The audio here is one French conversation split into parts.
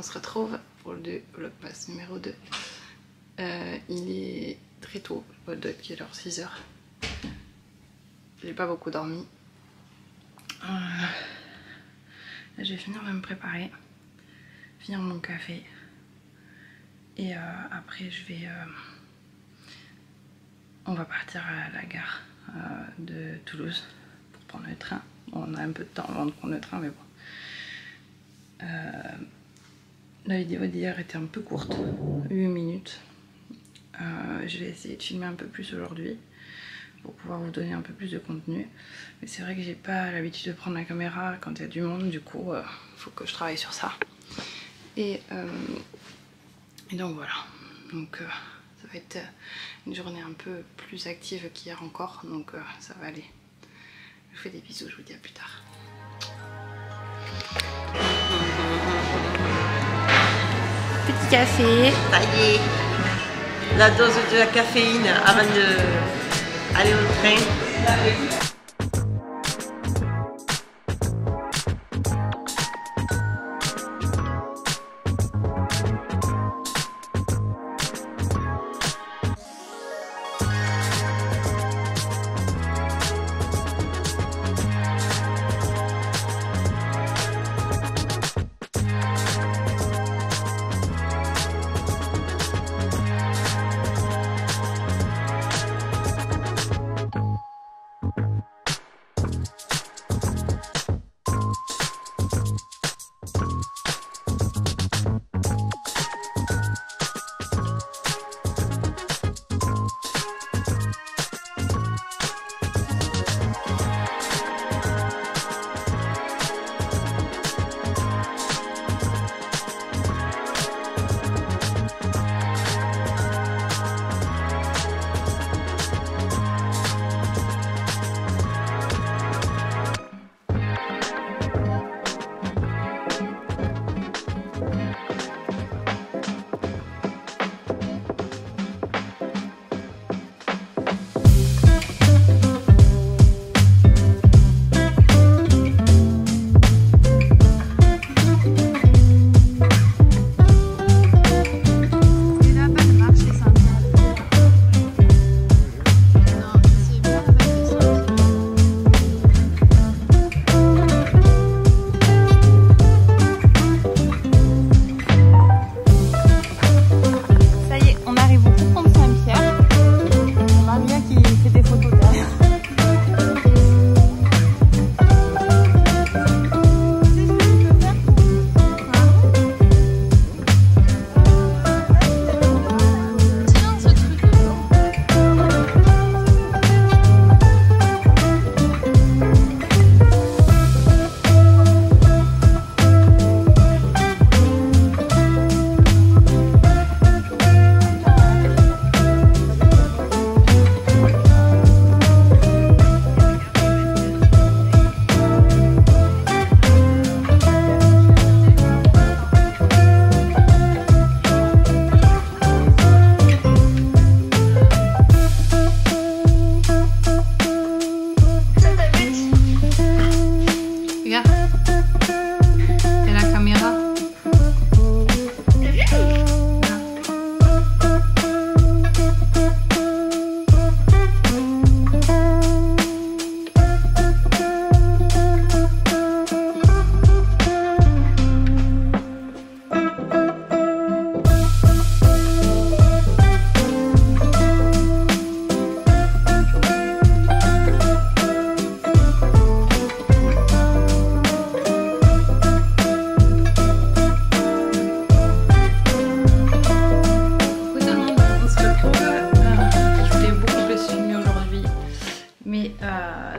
se retrouve pour le vlogmas numéro 2. Il est très tôt, il doit être quelle heure, 6 heures. J'ai pas beaucoup dormi. Je vais finir de me préparer, finir mon café. Et après on va partir à la gare de Toulouse pour prendre le train. Bon, on a un peu de temps avant de prendre le train, mais bon. La vidéo d'hier était un peu courte, 8 minutes. Je vais essayer de filmer un peu plus aujourd'hui pour pouvoir vous donner un peu plus de contenu. Mais c'est vrai que j'ai pas l'habitude de prendre la caméra quand il y a du monde, du coup faut que je travaille sur ça. Et donc voilà, donc ça va être une journée un peu plus active qu'hier encore, donc ça va aller. Je vous fais des bisous, je vous dis à plus tard. Petit café. Ça y est, la dose de la caféine avant d'aller au train.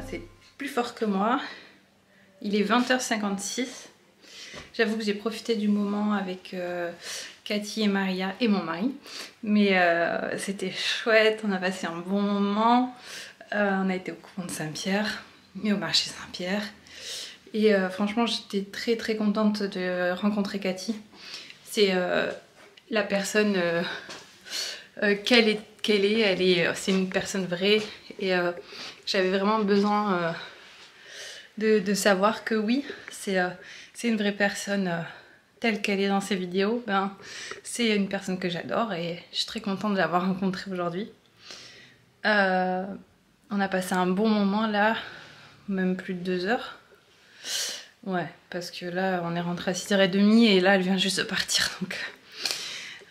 C'est plus fort que moi. Il est 20h56. J'avoue que j'ai profité du moment avec Cathy et Maria et mon mari. Mais c'était chouette, on a passé un bon moment. On a été au couvent de Saint-Pierre et au marché Saint-Pierre. Et franchement, j'étais très contente de rencontrer Cathy. C'est la personne qu'elle est. C'est une personne vraie. Et j'avais vraiment besoin de savoir que oui, c'est une vraie personne telle qu'elle est dans ses vidéos, ben, c'est une personne que j'adore et je suis très contente de l'avoir rencontrée aujourd'hui. On a passé un bon moment là, même plus de 2 heures. Ouais, parce que là, on est rentré à 6h30 et là, elle vient juste de partir. Donc,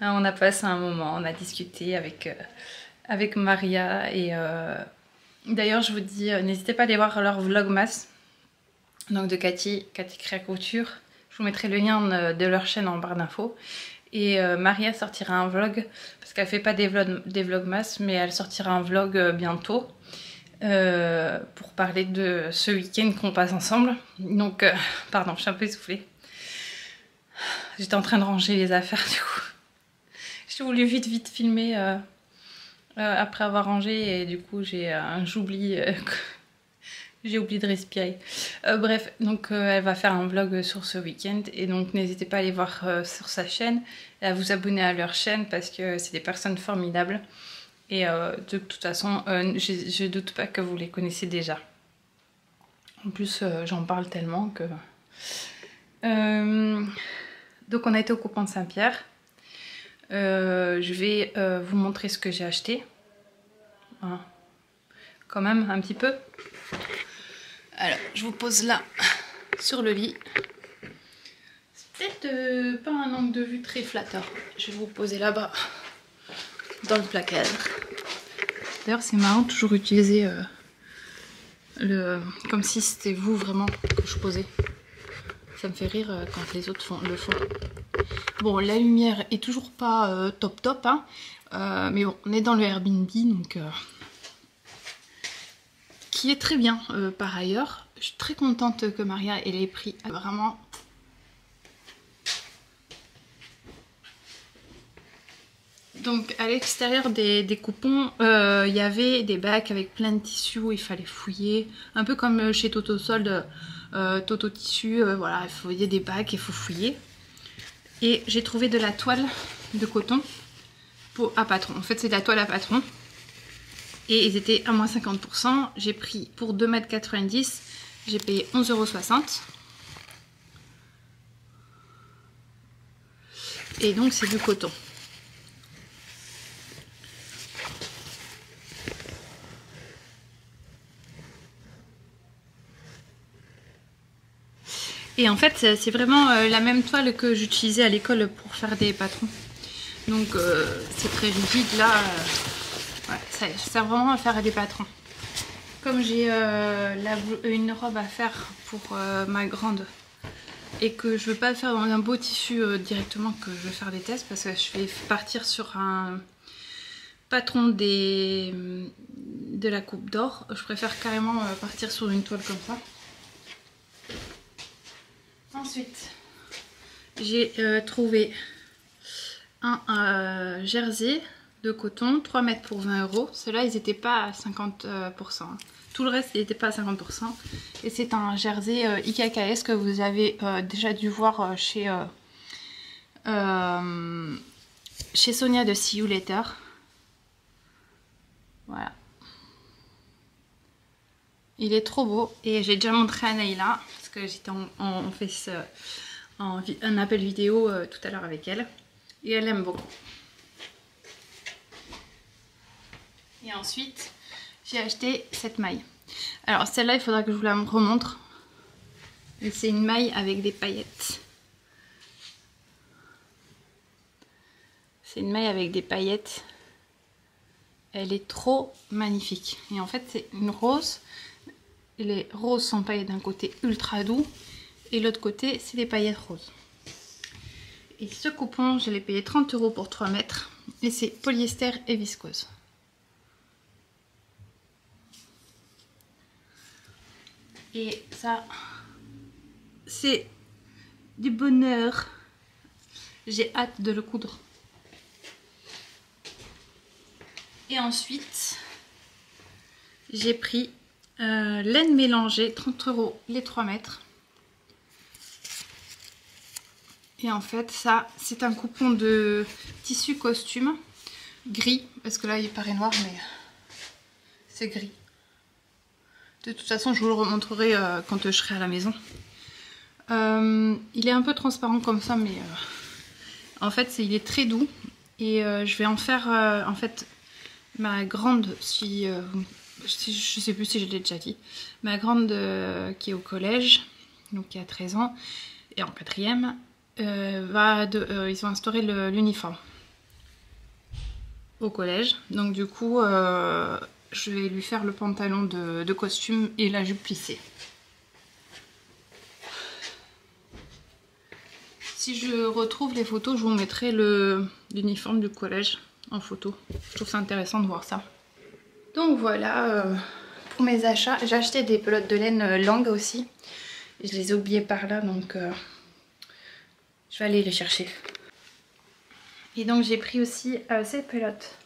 on a passé un moment, on a discuté avec Maria. Et d'ailleurs, je vous dis, n'hésitez pas à aller voir leur vlogmas. Donc de Cathy Créa Couture. Je vous mettrai le lien de leur chaîne en barre d'infos. Et Maria sortira un vlog, parce qu'elle fait pas des vlogmas, mais elle sortira un vlog bientôt. Pour parler de ce week-end qu'on passe ensemble. Donc, pardon, je suis un peu essoufflée. J'étais en train de ranger les affaires du coup. J'ai voulu vite filmer après avoir rangé et du coup j'oublie j'ai oublié de respirer. Bref, donc elle va faire un vlog sur ce week-end et donc n'hésitez pas à aller voir sur sa chaîne et à vous abonner à leur chaîne parce que c'est des personnes formidables. Et de toute façon, je doute pas que vous les connaissez déjà. En plus, j'en parle tellement que... Donc on a été au Coupon de Saint-Pierre. Je vais vous montrer ce que j'ai acheté. Voilà. Quand même, un petit peu. Alors, je vous pose là, sur le lit. C'est peut-être pas un angle de vue très flatteur. Je vais vous poser là-bas. Dans le placard. D'ailleurs c'est marrant toujours utiliser comme si c'était vous vraiment que je posais. Ça me fait rire quand les autres le font. Bon, la lumière est toujours pas top hein, mais bon, on est dans le Airbnb donc qui est très bien par ailleurs. Je suis très contente que Maria ait les prix vraiment. Donc à l'extérieur des coupons, il y avait des bacs avec plein de tissus où il fallait fouiller. Un peu comme chez Toto Solde, Toto Tissu, voilà, il y a des bacs, il faut fouiller. Et j'ai trouvé de la toile de coton à patron. En fait c'est de la toile à patron. Et ils étaient à moins 50%. J'ai pris pour 2,90 m, j'ai payé 11,60 €. Et donc c'est du coton. Et en fait, c'est vraiment la même toile que j'utilisais à l'école pour faire des patrons. Donc c'est très rigide là. Ouais, ça sert vraiment à faire des patrons. Comme j'ai une robe à faire pour ma grande et que je veux pas faire dans un beau tissu directement, que je veux faire des tests parce que je vais partir sur un patron de la Coupe d'Or. Je préfère carrément partir sur une toile comme ça. Ensuite, j'ai trouvé un jersey de coton, 3 mètres pour 20 €. Ceux-là, ils n'étaient pas à 50%. Tout le reste, il n'était pas à 50%. Et c'est un jersey IKKS que vous avez déjà dû voir chez Sonia de See You Later. Voilà. Il est trop beau et j'ai déjà montré à Naïla parce que j'étais un appel vidéo tout à l'heure avec elle et elle aime beaucoup. Et ensuite j'ai acheté cette maille. Alors celle-là il faudra que je vous la remontre. C'est une maille avec des paillettes. C'est une maille avec des paillettes. Elle est trop magnifique. Et en fait c'est une rose. Les roses sont paillettes d'un côté ultra doux et l'autre côté c'est des paillettes roses. Et ce coupon je l'ai payé 30 € pour 3 mètres et c'est polyester et viscose. Et ça c'est du bonheur. J'ai hâte de le coudre. Et ensuite j'ai pris laine mélangée, 30 € les 3 mètres. Et en fait ça c'est un coupon de tissu costume gris, parce que là il paraît noir mais c'est gris. De toute façon je vous le remontrerai quand je serai à la maison. Il est un peu transparent comme ça, mais en fait il est très doux. Et je vais en faire en fait ma grande, je sais plus si je l'ai déjà dit, ma grande qui est au collège, donc qui a 13 ans, et en 4e, ils vont instaurer l'uniforme au collège. Donc du coup, je vais lui faire le pantalon de costume et la jupe plissée. Si je retrouve les photos, je vous mettrai l'uniforme du collège en photo. Je trouve ça intéressant de voir ça. Donc voilà, pour mes achats, j'ai acheté des pelotes de laine Lang aussi. Je les ai oubliées par là, donc je vais aller les chercher. Et donc j'ai pris aussi ces pelotes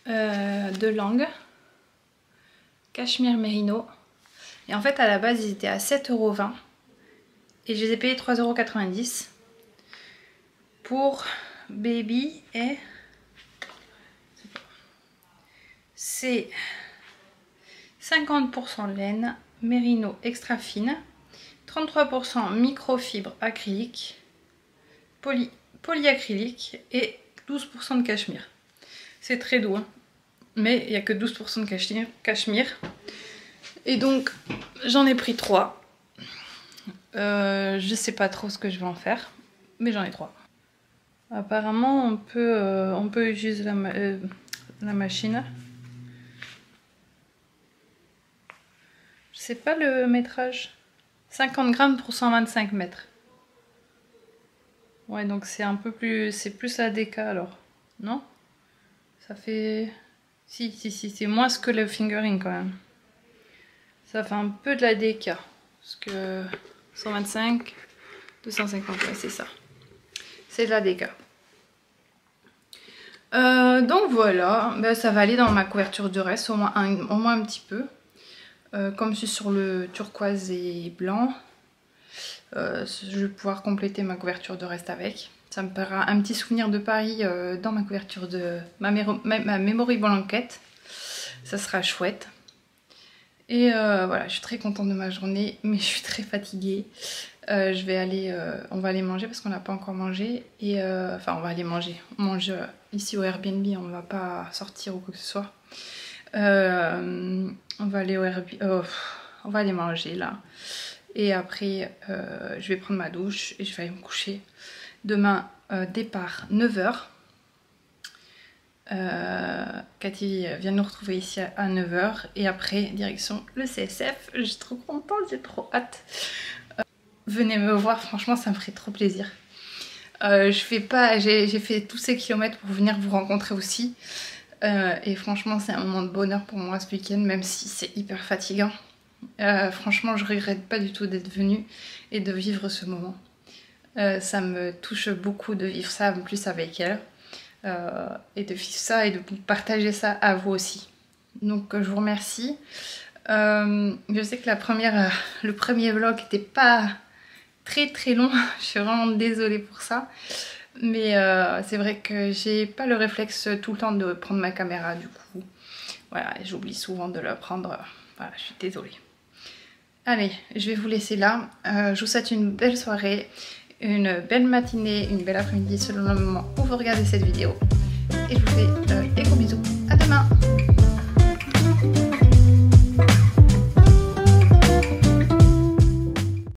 de Lang, cachemire mérino. Et en fait à la base ils étaient à 7,20 € et je les ai payés 3,90 € pour baby. Et c'est 50% laine mérino extra fine, 33% microfibre acrylique, polyacrylique et 12% de cachemire. C'est très doux, hein, mais il n'y a que 12% de cachemire. Et donc j'en ai pris 3. Je sais pas trop ce que je vais en faire, mais j'en ai 3. Apparemment on peut utiliser la machine. Je sais pas le métrage. 50 grammes pour 125 mètres. Ouais, donc c'est un peu plus... C'est plus la DK alors. Non? Ça fait... Si, c'est moins que le fingering quand même. Ça fait un peu de la DK. Parce que 125, 250, ouais, c'est ça. C'est de la DK. Donc voilà, ben, ça va aller dans ma couverture de reste, au moins un petit peu. Comme je suis sur le turquoise et blanc, je vais pouvoir compléter ma couverture de reste avec. Ça me fera un petit souvenir de Paris dans ma couverture de ma memory blanquette. Ça sera chouette. Et voilà, je suis très contente de ma journée, mais je suis très fatiguée. Je vais aller, on va aller manger parce qu'on n'a pas encore mangé. Et enfin, on va aller manger. On mange ici au Airbnb, on ne va pas sortir ou quoi que ce soit. On va aller au Airbnb, on va aller manger là. Et après, je vais prendre ma douche et je vais aller me coucher. Demain, départ 9 h. Cathy vient nous retrouver ici à 9 h. Et après, direction le CSF. Je suis trop contente, j'ai trop hâte. Venez me voir, franchement, ça me ferait trop plaisir. J'ai fait tous ces kilomètres pour venir vous rencontrer aussi. Et franchement, c'est un moment de bonheur pour moi ce week-end, même si c'est hyper fatigant. Franchement, je regrette pas du tout d'être venue et de vivre ce moment. Ça me touche beaucoup de vivre ça en plus avec elle. Et de vivre ça et de partager ça à vous aussi. Donc je vous remercie. Je sais que le premier vlog n'était pas très long. Je suis vraiment désolée pour ça. Mais c'est vrai que j'ai pas le réflexe tout le temps de prendre ma caméra, du coup. Voilà, j'oublie souvent de la prendre. Voilà, je suis désolée. Allez, je vais vous laisser là. Je vous souhaite une belle soirée, une belle matinée, une belle après-midi selon le moment où vous regardez cette vidéo. Et je vous fais des gros bisous. À demain!